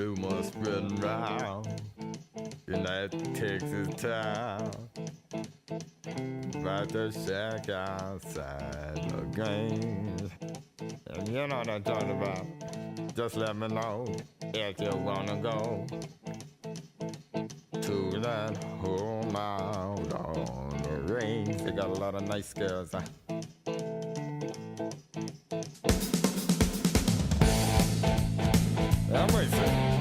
rumors spreading round in that Texas town about the shack outside the games. And you know what I'm talking about. Just let me know if you wanna go to that home out on the range. They got a lot of nice girls. I'm waiting.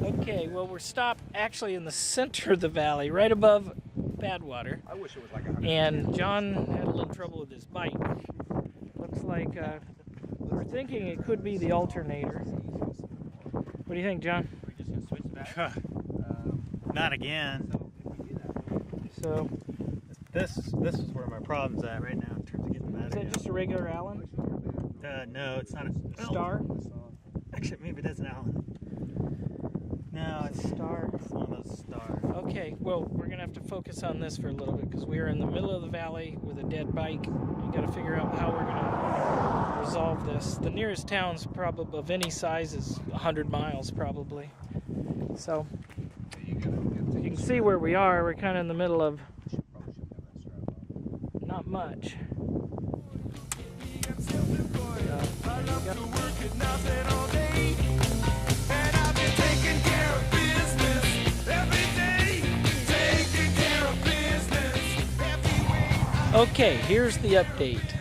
Okay, well, we're stopped actually in the center of the valley, right above Badwater. I wish it was like 100. And John had a little trouble with his bike. Looks like we're thinking it could be the alternator. What do you think, John? We're just gonna switch back. Not again. So, This is where my problem's at right now in terms of getting them out is of that here. just a regular Allen? No, it's not a Star? Actually, maybe it is an Allen. No, it's Star. one of those stars. Okay, well, we're going to have to focus on this for a little bit because we are in the middle of the valley with a dead bike. We've got to figure out how we're going to resolve this. The nearest town's probably of any size is 100 miles probably. So, you can see where we are. We're kind of in the middle of not much. Okay, here's the update.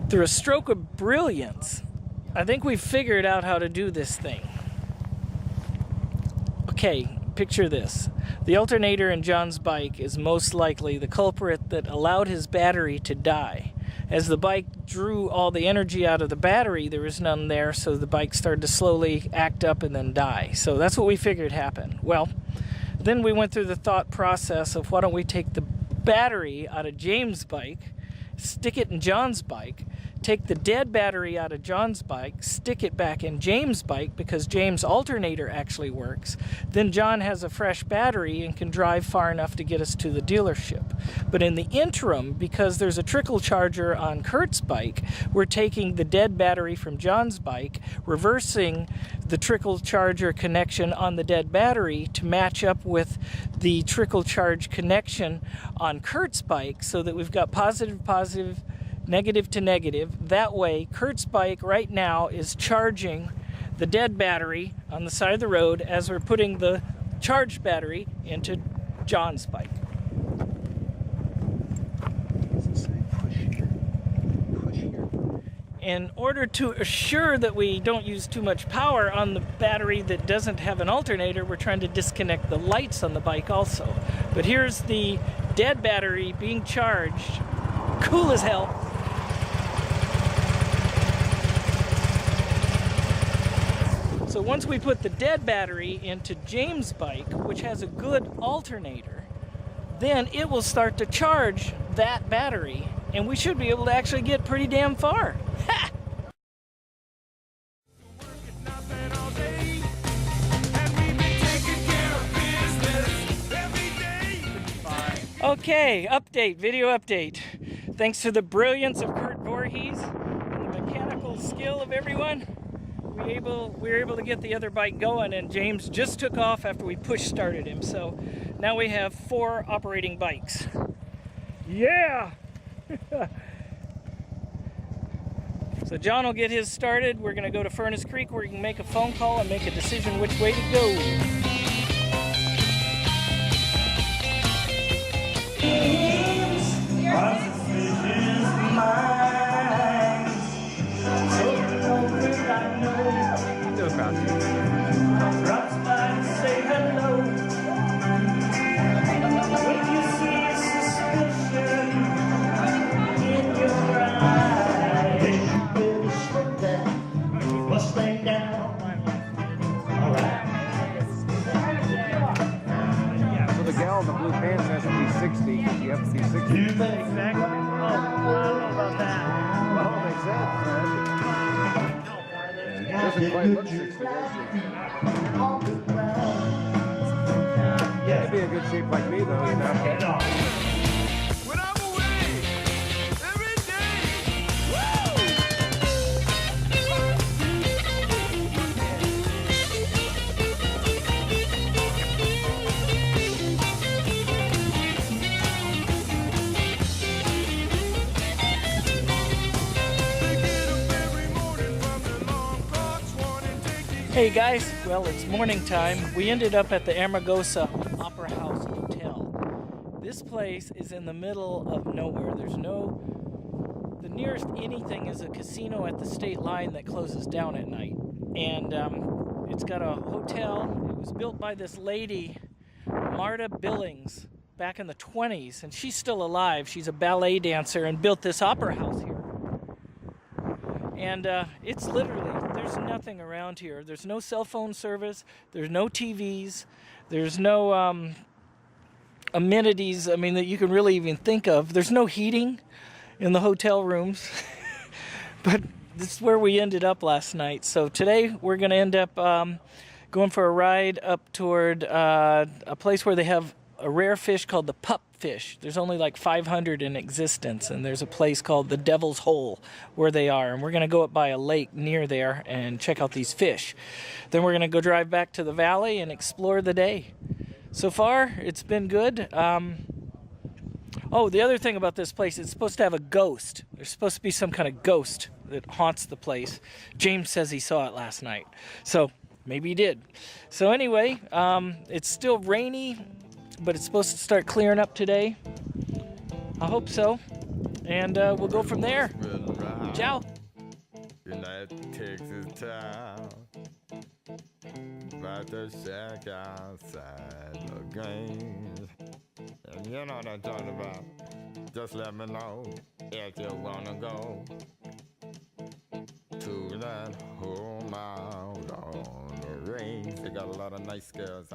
Through a stroke of brilliance, I think we've figured out how to do this thing. Okay, picture this. The alternator in John's bike is most likely the culprit that allowed his battery to die. as the bike drew all the energy out of the battery, there was none there, so the bike started to slowly act up and then die. So that's what we figured happened. Well, then we went through the thought process of why don't we take the battery out of James' bike, stick it in John's bike, take the dead battery out of John's bike, stick it back in James' bike because James' alternator actually works. Then John has a fresh battery and can drive far enough to get us to the dealership. But in the interim, because there's a trickle charger on Kurt's bike, we're taking the dead battery from John's bike, reversing the trickle charger connection on the dead battery to match up with the trickle charge connection on Kurt's bike so that we've got positive, negative to negative. That way, Kurt's bike right now is charging the dead battery on the side of the road as we're putting the charged battery into John's bike. In order to assure that we don't use too much power on the battery that doesn't have an alternator, we're trying to disconnect the lights on the bike also. But here's the dead battery being charged. Cool as hell. So once we put the dead battery into James' bike, which has a good alternator, then it will start to charge that battery, and we should be able to actually get pretty damn far. Ha! Okay, update, video update. Thanks to the brilliance of Kurt Voorhees and the mechanical skill of everyone, we were able to get the other bike going, and James just took off after we push started him. So now we have 4 operating bikes. Yeah! So John will get his started. We're gonna go to Furnace Creek where we can make a phone call and make a decision which way to go. So the gal in the blue pants has to be 60 because you have to be 60. Exactly. Oh, I don't know about that. Well, they said, it doesn't quite look 60, does it? Yeah. You'd be in good shape like me, though, you know. When I'm away, every day. Hey guys, well, it's morning time. We ended up at the Amargosa Opera House Hotel. This place is in the middle of nowhere. The nearest anything is a casino at the state line that closes down at night. And it's got a hotel. It was built by this lady, Marta Billings, back in the 20s, and she's still alive. She's a ballet dancer and built this opera house here. And it's literally, there's nothing around here. There's no cell phone service. There's no TVs. There's no amenities, I mean, that you can really even think of. There's no heating in the hotel rooms. But this is where we ended up last night. So today we're going to end up going for a ride up toward a place where they have a rare fish called the pup fish. There's only like 500 in existence, and there's a place called the Devil's Hole where they are, and we're going to go up by a lake near there and check out these fish. Then we're going to go drive back to the valley and explore the day. So far, it's been good. Oh, the other thing about this place, it's supposed to have a ghost. There's supposed to be some kind of ghost that haunts the place. James says he saw it last night, so maybe he did. So anyway, it's still rainy, but it's supposed to start clearing up today. I hope so. And we'll go from there. Ciao. United Texas town, about to shack outside the games. And you know what I'm talking about. Just let me know if you wanna go to that home out on the range. They got a lot of nice girls.